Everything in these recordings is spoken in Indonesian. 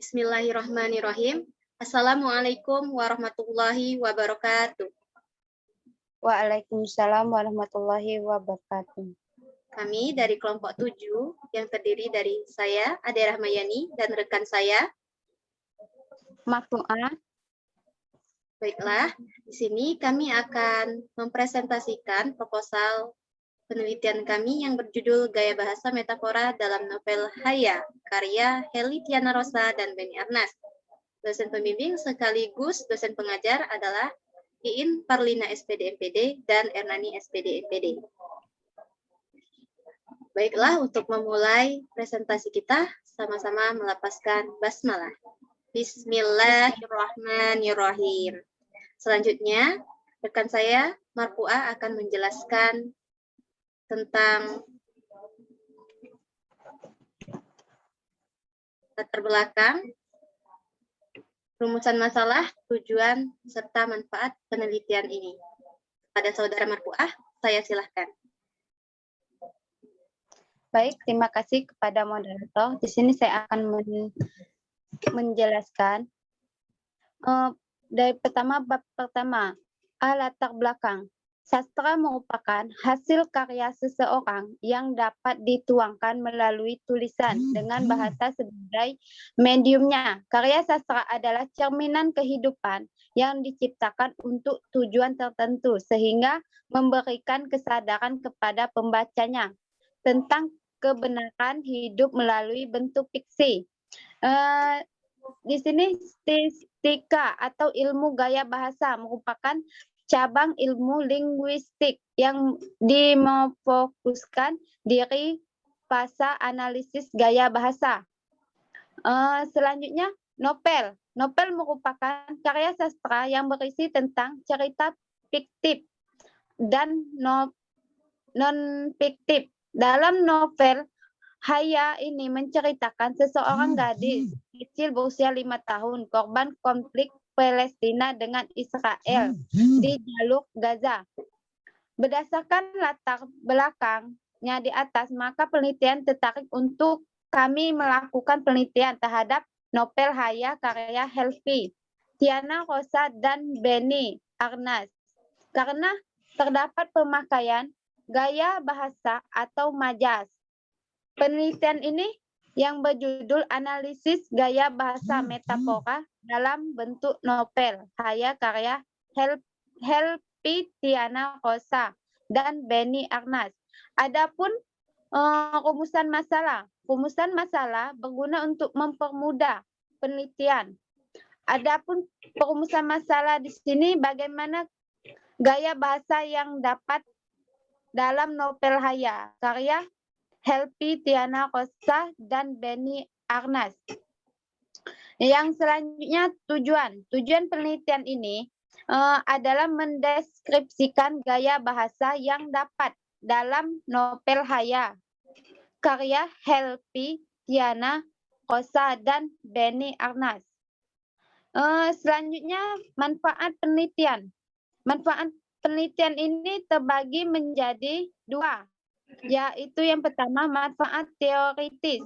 Bismillahirrahmanirrahim. Assalamualaikum warahmatullahi wabarakatuh. Waalaikumsalam warahmatullahi wabarakatuh. Kami dari kelompok 7 yang terdiri dari saya, Ade Rahmayani, dan rekan saya, Marfu'ah. Baiklah, di sini kami akan mempresentasikan proposal penelitian kami yang berjudul Gaya Bahasa Metafora dalam Novel Haya, karya Heli Tiana Rosa dan Beni Arnas. Dosen pembimbing sekaligus dosen pengajar adalah Iin Parlina SPD MPD dan Ernani SPD MPD. Baiklah, untuk memulai presentasi kita, sama-sama melapaskan basmalah. Bismillahirrahmanirrahim. Selanjutnya, rekan saya, Marfu'ah, akan menjelaskan tentang latar belakang, rumusan masalah, tujuan, serta manfaat penelitian ini. Pada saudara Marfu'ah, saya silahkan. Baik, terima kasih kepada moderator. Di sini saya akan menjelaskan dari bab pertama, latar belakang. Sastra merupakan hasil karya seseorang yang dapat dituangkan melalui tulisan dengan bahasa sebagai mediumnya. Karya sastra adalah cerminan kehidupan yang diciptakan untuk tujuan tertentu sehingga memberikan kesadaran kepada pembacanya tentang kebenaran hidup melalui bentuk fiksi. Di sini statistika atau ilmu gaya bahasa merupakan cabang ilmu linguistik yang memfokuskan diri pada analisis gaya bahasa. Selanjutnya, novel. Novel merupakan karya sastra yang berisi tentang cerita fiktif dan non-fiktif. Dalam novel Haya ini menceritakan seseorang gadis kecil berusia 5 tahun, korban konflik Palestina dengan Israel di jalur Gaza. Berdasarkan latar belakangnya di atas, maka penelitian tertarik untuk kami melakukan penelitian terhadap novel Haya karya Helvi, Tiana Rosa, dan Beni Arnas. Karena terdapat pemakaian gaya bahasa atau majas. Penelitian ini yang berjudul Analisis Gaya Bahasa Metafora dalam bentuk novel Haya karya Helvi Tiana Rosa dan Beni Arnas. Adapun rumusan masalah. Rumusan masalah berguna untuk mempermudah penelitian. Adapun perumusan masalah di sini bagaimana gaya bahasa yang dapat dalam novel Haya karya Helvi Tiana Rosa dan Beni Arnas. Yang selanjutnya tujuan. Tujuan penelitian ini adalah mendeskripsikan gaya bahasa yang dapat dalam novel Haya karya Helvi Tiana Rosa dan Beni Arnas. Selanjutnya manfaat penelitian. Manfaat penelitian ini terbagi menjadi 2. Yaitu yang pertama, manfaat teoritis.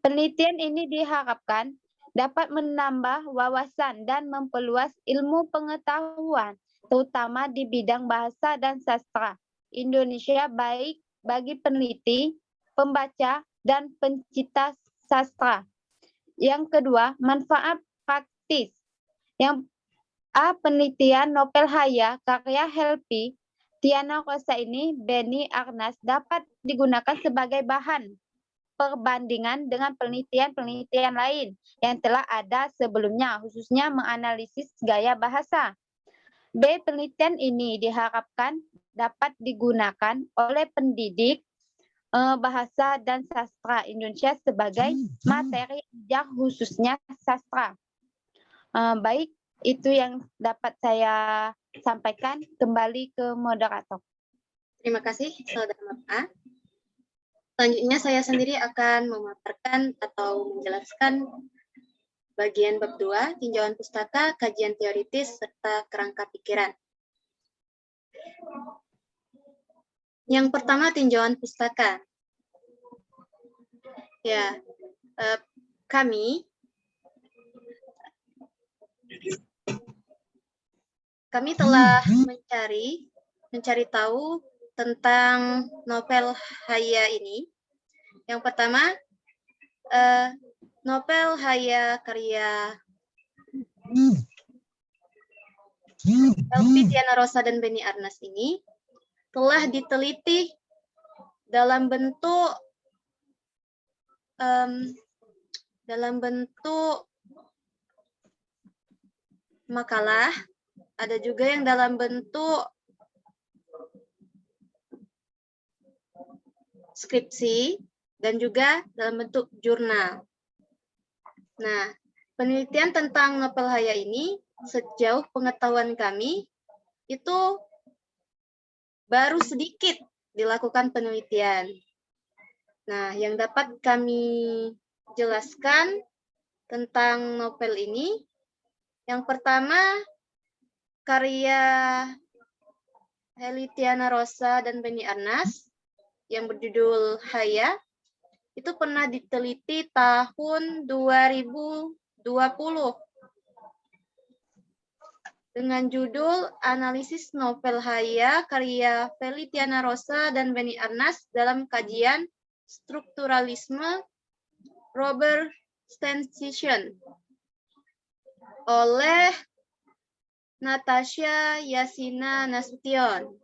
Penelitian ini diharapkan dapat menambah wawasan dan memperluas ilmu pengetahuan, terutama di bidang bahasa dan sastra Indonesia, baik bagi peneliti, pembaca, dan pencipta sastra. Yang kedua, manfaat praktis. Yang penelitian novel Haya karya Helvi Tiana Rosa ini, Beni Arnas, dapat digunakan sebagai bahan perbandingan dengan penelitian-penelitian lain yang telah ada sebelumnya, khususnya menganalisis gaya bahasa. B. Penelitian ini diharapkan dapat digunakan oleh pendidik bahasa dan sastra Indonesia sebagai materi ajar khususnya sastra. Baik, itu yang dapat saya sampaikan. Kembali ke moderator. Terima kasih, saudara Marfu'ah. Selanjutnya saya sendiri akan memaparkan atau menjelaskan bagian bab 2, tinjauan pustaka, kajian teoritis, serta kerangka pikiran. Yang pertama, tinjauan pustaka. Ya, kami kami telah mencari tahu tentang novel Haya ini. Yang pertama, novel Haya karya Elvi Tiana Rosa dan Beni Arnas ini telah diteliti dalam bentuk makalah, ada juga yang dalam bentuk skripsi, dan juga dalam bentuk jurnal. Nah, penelitian tentang novel Haya ini, sejauh pengetahuan kami, itu baru sedikit dilakukan penelitian. Nah, yang dapat kami jelaskan tentang novel ini, yang pertama, karya Heli Tiana Rosa dan Beni Arnas yang berjudul Haya, itu pernah diteliti tahun 2020 dengan judul Analisis Novel Haya karya Heli Tiana Rosa dan Beni Arnas dalam kajian strukturalisme Robert Stensian oleh Natasha Yasina Nasution.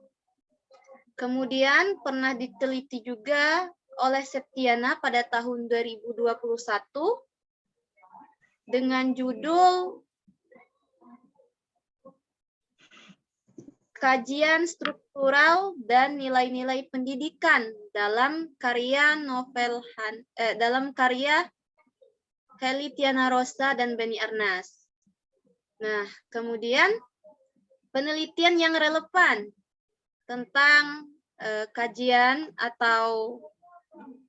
Kemudian pernah diteliti juga oleh Septiana pada tahun 2021 dengan judul Kajian Struktural dan Nilai-nilai Pendidikan dalam karya Heli Tiana Rosa dan Beni Arnas. Nah, kemudian penelitian yang relevan tentang kajian atau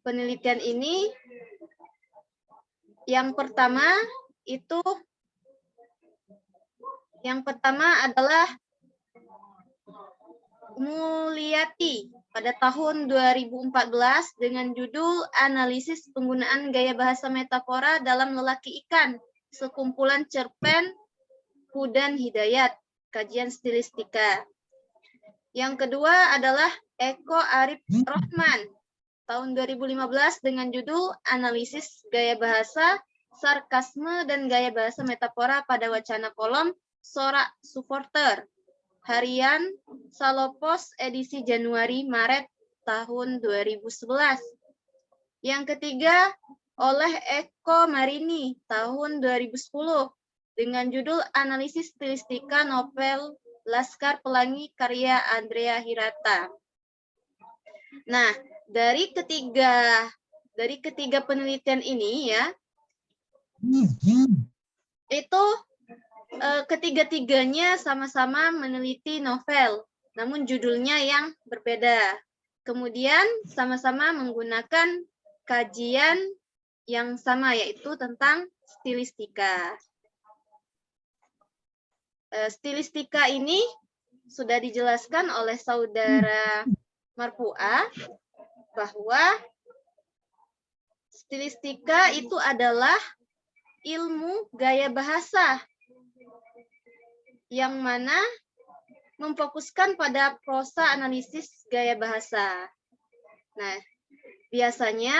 penelitian ini, yang pertama adalah Mulyati pada tahun 2014 dengan judul Analisis Penggunaan Gaya Bahasa Metafora dalam Lelaki Ikan, sekumpulan cerpen Hudan Hidayat, kajian stilistika. Yang kedua adalah Eko Arif Rohman tahun 2015 dengan judul Analisis Gaya Bahasa, Sarkasme dan Gaya Bahasa Metafora pada Wacana Kolom Sorak Supporter, harian Salopos edisi Januari-Maret tahun 2011. Yang ketiga oleh Eko Marini tahun 2010 dengan judul Analisis Stilistika Novel Laskar Pelangi karya Andrea Hirata. Nah, dari ketiga penelitian ini ya, itu ketiga-tiganya sama-sama meneliti novel, namun judulnya yang berbeda. Kemudian sama-sama menggunakan kajian yang sama, yaitu tentang stilistika. Stilistika ini sudah dijelaskan oleh saudara Marfuah bahwa stilistika itu adalah ilmu gaya bahasa yang mana memfokuskan pada prosa analisis gaya bahasa. Nah, biasanya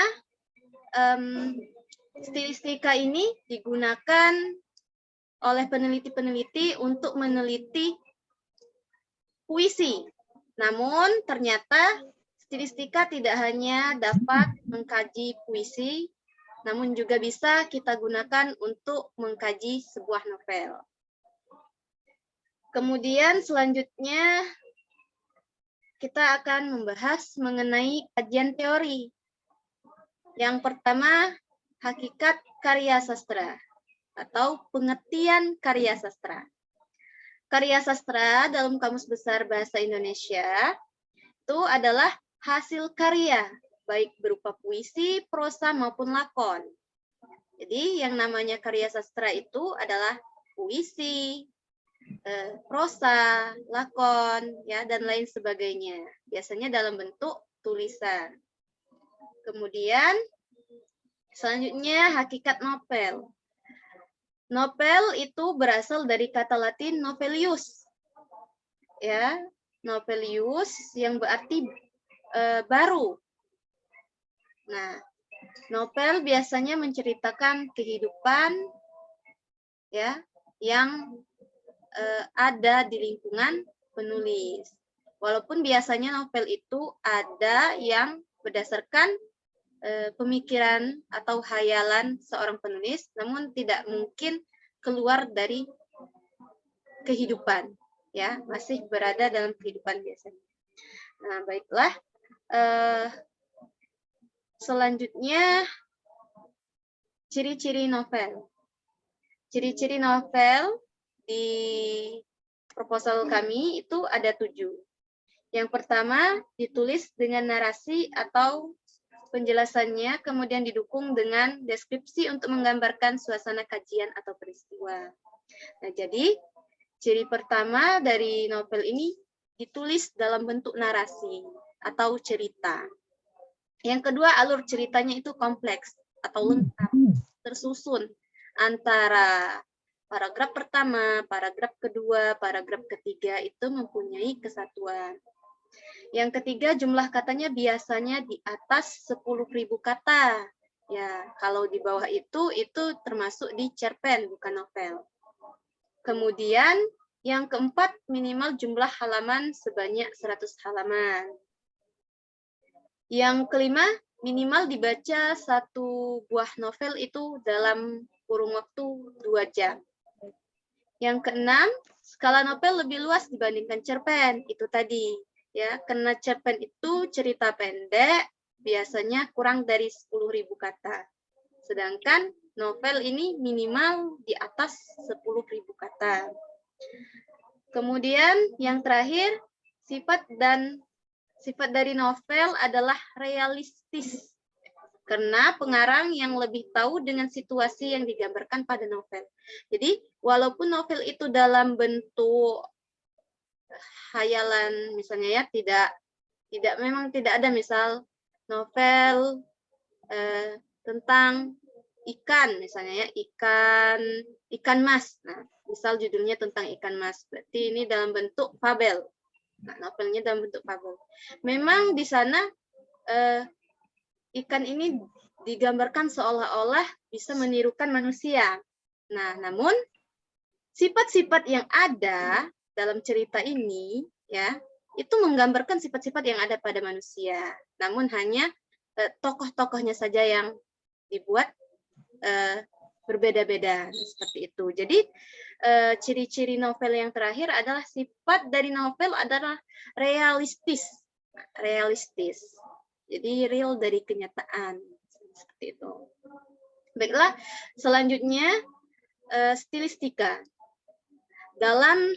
stilistika ini digunakan oleh peneliti-peneliti untuk meneliti puisi. Namun ternyata stilistika tidak hanya dapat mengkaji puisi, namun juga bisa kita gunakan untuk mengkaji sebuah novel. Kemudian selanjutnya kita akan membahas mengenai kajian teori. Yang pertama, hakikat karya sastra atau pengertian karya sastra. Karya sastra dalam Kamus Besar Bahasa Indonesia itu adalah hasil karya, baik berupa puisi, prosa, maupun lakon. Jadi yang namanya karya sastra itu adalah puisi, prosa, lakon, ya, dan lain sebagainya. Biasanya dalam bentuk tulisan. Kemudian selanjutnya hakikat novel. Novel itu berasal dari kata Latin novelius, ya, novelius yang berarti baru. Nah, novel biasanya menceritakan kehidupan ya yang ada di lingkungan penulis. Walaupun biasanya novel itu ada yang berdasarkan pemikiran atau hayalan seorang penulis, namun tidak mungkin keluar dari kehidupan, ya, masih berada dalam kehidupan biasanya. Nah, baiklah. Selanjutnya, ciri-ciri novel. Ciri-ciri novel di proposal kami itu ada 7. Yang pertama, ditulis dengan narasi atau penjelasannya, kemudian didukung dengan deskripsi untuk menggambarkan suasana kajian atau peristiwa. Nah, jadi ciri pertama dari novel ini ditulis dalam bentuk narasi atau cerita. Yang kedua, alur ceritanya itu kompleks atau lengkap, tersusun antara paragraf pertama, paragraf kedua, paragraf ketiga itu mempunyai kesatuan. Yang ketiga, jumlah katanya biasanya di atas 10.000 kata. Ya, kalau di bawah itu termasuk di cerpen, bukan novel. Kemudian, yang keempat, minimal jumlah halaman sebanyak 100 halaman. Yang kelima, minimal dibaca satu buah novel itu dalam kurun waktu 2 jam. Yang keenam, skala novel lebih luas dibandingkan cerpen, itu tadi. Ya, karena cerpen itu cerita pendek, biasanya kurang dari 10.000 kata. Sedangkan novel ini minimal di atas 10.000 kata. Kemudian yang terakhir, sifat dari novel adalah realistis. Karena pengarang yang lebih tahu dengan situasi yang digambarkan pada novel. Jadi, walaupun novel itu dalam bentuk hayalan misalnya ya, memang tidak ada misal novel tentang ikan misalnya ya, ikan mas. Nah, misal judulnya tentang ikan mas, berarti ini dalam bentuk fabel. Nah, novelnya dalam bentuk fabel. Memang di sana ikan ini digambarkan seolah-olah bisa menirukan manusia. Nah, namun sifat-sifat yang ada dalam cerita ini ya, itu menggambarkan sifat-sifat yang ada pada manusia. Namun hanya tokoh-tokohnya saja yang dibuat berbeda-beda seperti itu. Jadi ciri-ciri novel yang terakhir adalah sifat dari novel adalah realistis. Jadi real dari kenyataan seperti itu. Baiklah, selanjutnya stilistika. Dalam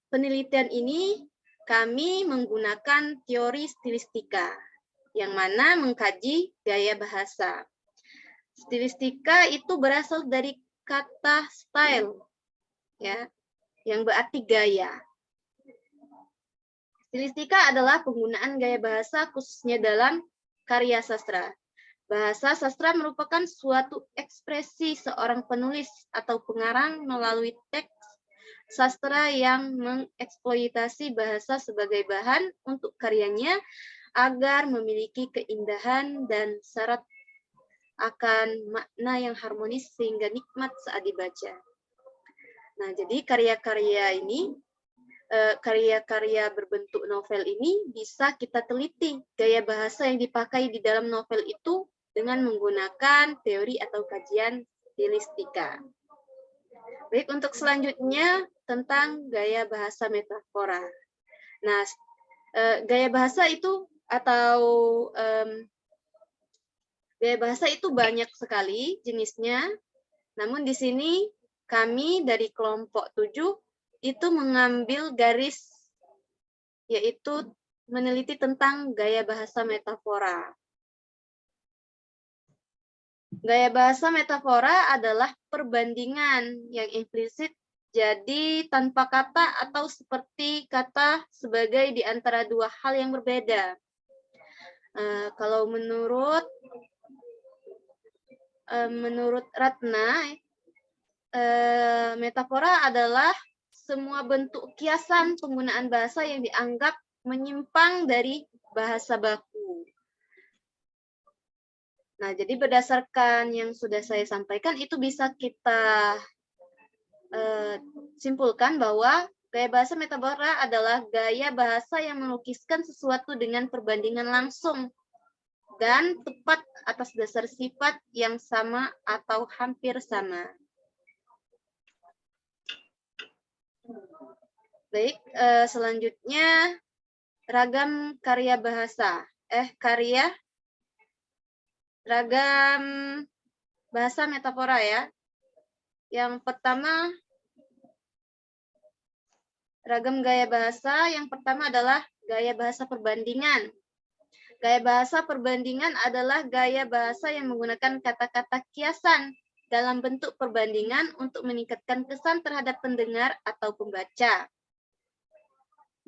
penelitian ini kami menggunakan teori stilistika yang mana mengkaji gaya bahasa. Stilistika itu berasal dari kata style, ya, yang berarti gaya. Stilistika adalah penggunaan gaya bahasa khususnya dalam karya sastra. Bahasa sastra merupakan suatu ekspresi seorang penulis atau pengarang melalui teks sastra yang mengeksploitasi bahasa sebagai bahan untuk karyanya agar memiliki keindahan dan syarat akan makna yang harmonis sehingga nikmat saat dibaca. Nah, jadi karya-karya ini, karya-karya berbentuk novel ini bisa kita teliti gaya bahasa yang dipakai di dalam novel itu dengan menggunakan teori atau kajian stilistika. Baik, untuk selanjutnya tentang gaya bahasa metafora. Nah, gaya bahasa itu atau gaya bahasa itu banyak sekali jenisnya. Namun di sini kami dari kelompok 7 itu mengambil garis yaitu meneliti tentang gaya bahasa metafora. Gaya bahasa metafora adalah perbandingan yang implisit, jadi tanpa kata atau seperti kata sebagai di antara dua hal yang berbeda. Kalau menurut Ratna, metafora adalah semua bentuk kiasan penggunaan bahasa yang dianggap menyimpang dari bahasa baku. Nah, jadi berdasarkan yang sudah saya sampaikan, itu bisa kita simpulkan bahwa gaya bahasa metafora adalah gaya bahasa yang melukiskan sesuatu dengan perbandingan langsung dan tepat atas dasar sifat yang sama atau hampir sama. Baik, selanjutnya ragam karya bahasa. Ragam bahasa metafora ya. Yang pertama, ragam gaya bahasa. Yang pertama adalah gaya bahasa perbandingan. Gaya bahasa perbandingan adalah gaya bahasa yang menggunakan kata-kata kiasan dalam bentuk perbandingan untuk meningkatkan kesan terhadap pendengar atau pembaca.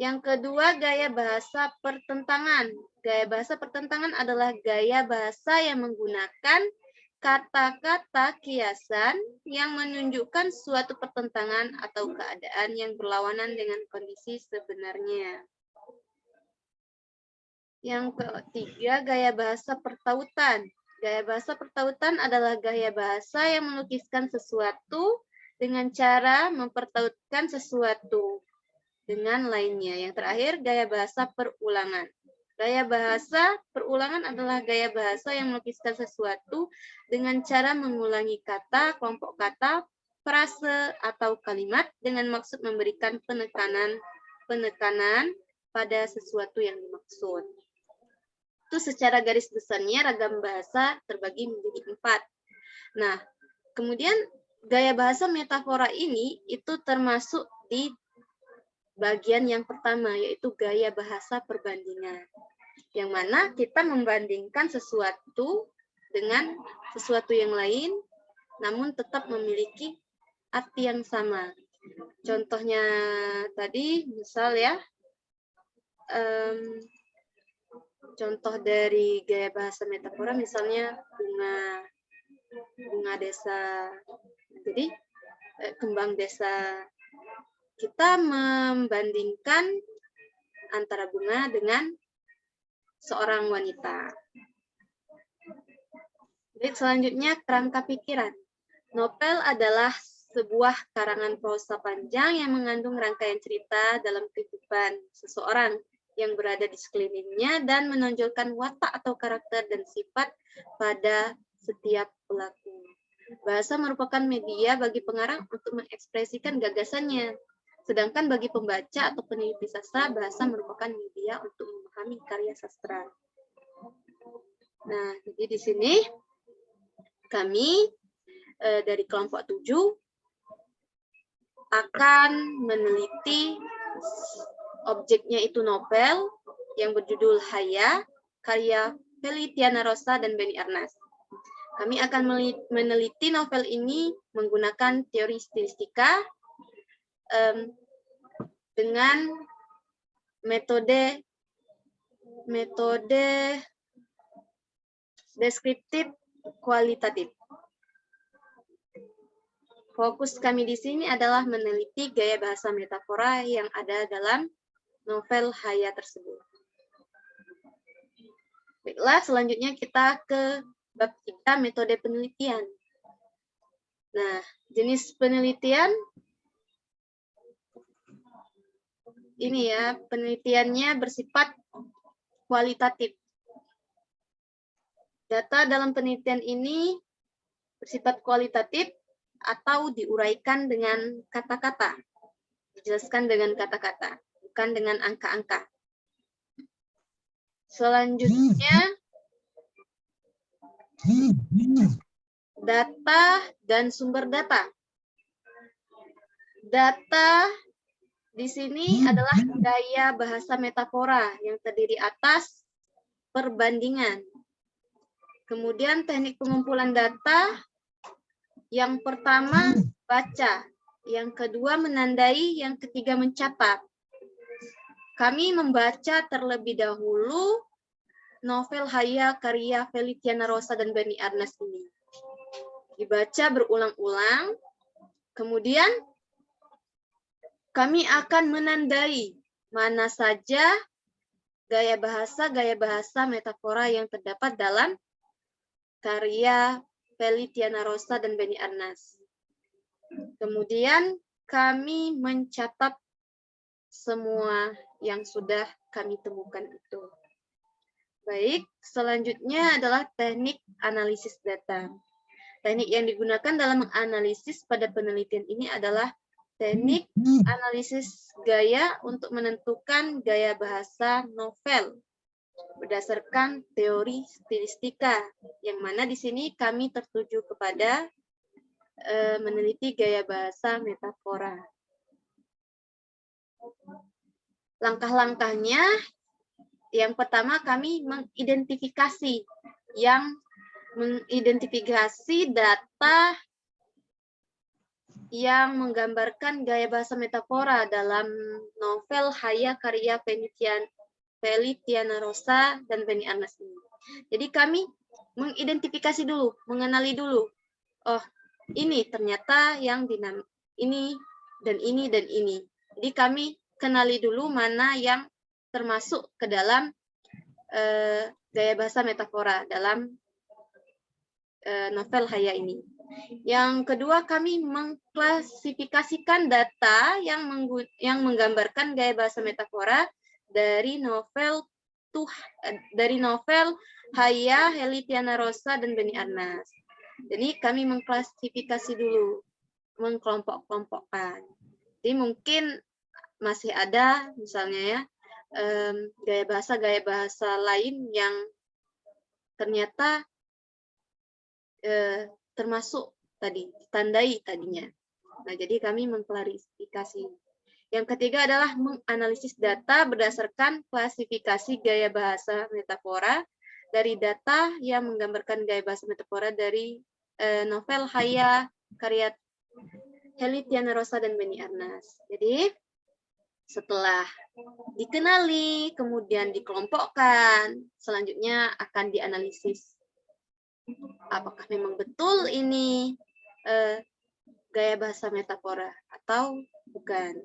Yang kedua, gaya bahasa pertentangan. Gaya bahasa pertentangan adalah gaya bahasa yang menggunakan kata-kata kiasan yang menunjukkan suatu pertentangan atau keadaan yang berlawanan dengan kondisi sebenarnya. Yang ketiga, gaya bahasa pertautan. Gaya bahasa pertautan adalah gaya bahasa yang melukiskan sesuatu dengan cara mempertautkan sesuatu dengan lainnya. Yang terakhir, gaya bahasa perulangan. Gaya bahasa perulangan adalah gaya bahasa yang melukiskan sesuatu dengan cara mengulangi kata, kelompok kata, frase, atau kalimat dengan maksud memberikan penekanan pada sesuatu yang dimaksud. Itu secara garis besarnya ragam bahasa terbagi menjadi 4. Nah, kemudian gaya bahasa metafora ini itu termasuk di bagian yang pertama, yaitu gaya bahasa perbandingan. Yang mana kita membandingkan sesuatu dengan sesuatu yang lain, namun tetap memiliki arti yang sama. Contohnya tadi, misal ya, contoh dari gaya bahasa metafora, misalnya bunga desa. Jadi, kembang desa. Kita membandingkan antara bunga dengan seorang wanita. Baik, selanjutnya kerangka pikiran. Novel adalah sebuah karangan prosa panjang yang mengandung rangkaian cerita dalam kehidupan seseorang yang berada di sekelilingnya dan menonjolkan watak atau karakter dan sifat pada setiap pelaku. Bahasa merupakan media bagi pengarang untuk mengekspresikan gagasannya. Sedangkan bagi pembaca atau peneliti sastra, bahasa merupakan media untuk memahami karya sastra. Nah, jadi di sini kami dari kelompok 7 akan meneliti objeknya itu novel yang berjudul Haya, karya Feli Tiana Rosa dan Benny Arnas. Kami akan meneliti novel ini menggunakan teori stilistika dengan metode deskriptif kualitatif. Fokus kami di sini adalah meneliti gaya bahasa metafora yang ada dalam novel Haya tersebut. Baiklah, selanjutnya kita ke bab 3, metode penelitian. Nah, jenis penelitian ini ya, penelitiannya bersifat kualitatif. Data dalam penelitian ini bersifat kualitatif atau diuraikan dengan kata-kata. Dijelaskan dengan kata-kata, bukan dengan angka-angka. Selanjutnya, data dan sumber data. Data di sini adalah gaya bahasa metafora yang terdiri atas perbandingan. Kemudian teknik pengumpulan data, yang pertama baca, yang kedua menandai, yang ketiga mencatat. Kami membaca terlebih dahulu novel Haya karya Feli Tiana Rosa dan Benny Arnas ini. Dibaca berulang-ulang, kemudian kami akan menandai mana saja gaya bahasa metafora yang terdapat dalam karya Feli Tiana Rosa dan Beni Arnas. Kemudian kami mencatat semua yang sudah kami temukan itu. Baik, selanjutnya adalah teknik analisis data. Teknik yang digunakan dalam menganalisis pada penelitian ini adalah teknik analisis gaya untuk menentukan gaya bahasa novel berdasarkan teori stilistika, yang mana di sini kami tertuju kepada meneliti gaya bahasa metafora. Langkah-langkahnya, yang pertama kami mengidentifikasi data yang menggambarkan gaya bahasa metafora dalam novel Haya karya Feli Tiana Rosa dan Beni Arnas ini. Jadi kami mengidentifikasi dulu, mengenali dulu. Oh, ini ternyata yang ini dan ini dan ini. Jadi kami kenali dulu mana yang termasuk ke dalam gaya bahasa metafora dalam novel Haya ini. Yang kedua, kami mengklasifikasikan data yang menggambarkan gaya bahasa metafora dari novel Haya, Feli Tiana Rosa, dan Beni Arnas. Jadi kami mengklasifikasi dulu, mengkelompok-kelompokkan. Jadi mungkin masih ada misalnya ya gaya bahasa lain yang ternyata termasuk tadi ditandai tadinya. Nah, jadi kami mengklarifikasi. Yang ketiga adalah menganalisis data berdasarkan klasifikasi gaya bahasa metafora dari data yang menggambarkan gaya bahasa metafora dari novel Haya karya Feli Tiana Rosa dan Beni Arnas. Jadi setelah dikenali, kemudian dikelompokkan, selanjutnya akan dianalisis. Apakah memang betul ini gaya bahasa metafora atau bukan.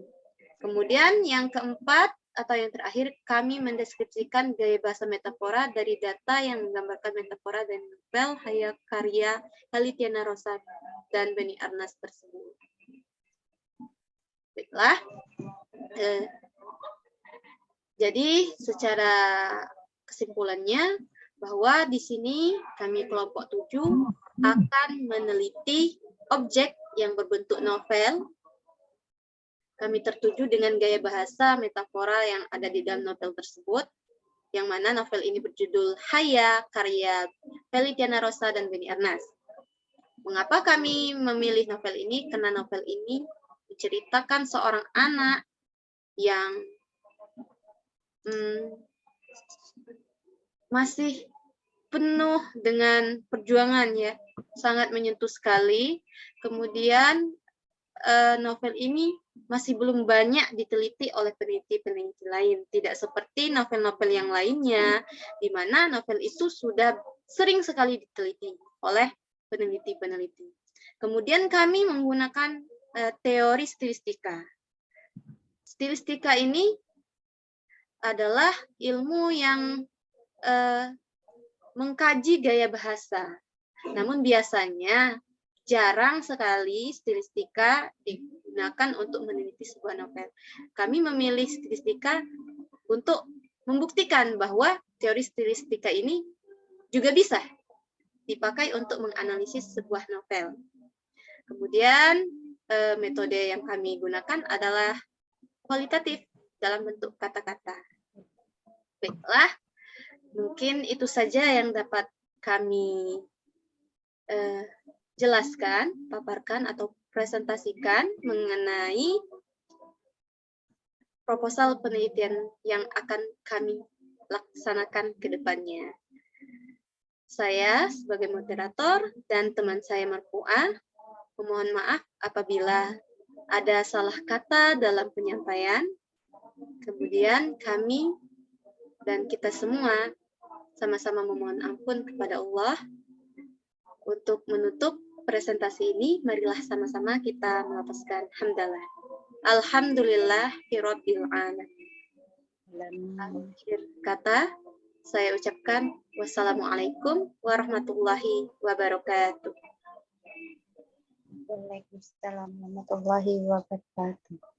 Kemudian yang keempat atau yang terakhir, kami mendeskripsikan gaya bahasa metafora dari data yang menggambarkan metafora dan novel Haya karya Feli Tiana Rosa dan Beni Arnas tersebut. Baiklah. Jadi secara kesimpulannya bahwa di sini kami kelompok 7 akan meneliti objek yang berbentuk novel. Kami tertuju dengan gaya bahasa metafora yang ada di dalam novel tersebut, yang mana novel ini berjudul Haya karya Feli Tiana Rosa dan Beni Arnas. Mengapa kami memilih novel ini? Karena novel ini menceritakan seorang anak yang masih penuh dengan perjuangan ya, sangat menyentuh sekali. Kemudian novel ini masih belum banyak diteliti oleh peneliti-peneliti lain, tidak seperti novel-novel yang lainnya, di mana novel itu sudah sering sekali diteliti oleh peneliti-peneliti. Kemudian kami menggunakan teori stilistika. Stilistika ini adalah ilmu yang mengkaji gaya bahasa. Namun biasanya jarang sekali stilistika digunakan untuk meneliti sebuah novel. Kami memilih stilistika untuk membuktikan bahwa teori stilistika ini juga bisa dipakai untuk menganalisis sebuah novel. Kemudian metode yang kami gunakan adalah kualitatif dalam bentuk kata-kata. Baiklah, mungkin itu saja yang dapat kami jelaskan, paparkan, atau presentasikan mengenai proposal penelitian yang akan kami laksanakan ke depannya. Saya sebagai moderator dan teman saya Marfuah, memohon maaf apabila ada salah kata dalam penyampaian. Kemudian kami dan kita semua sama-sama memohon ampun kepada Allah. Untuk menutup presentasi ini, marilah sama-sama kita melafazkan hamdalah. Alhamdulillahirabbil alamin. Akhir kata saya ucapkan wassalamualaikum warahmatullahi wabarakatuh. Waalaikumsalam warahmatullahi wabarakatuh.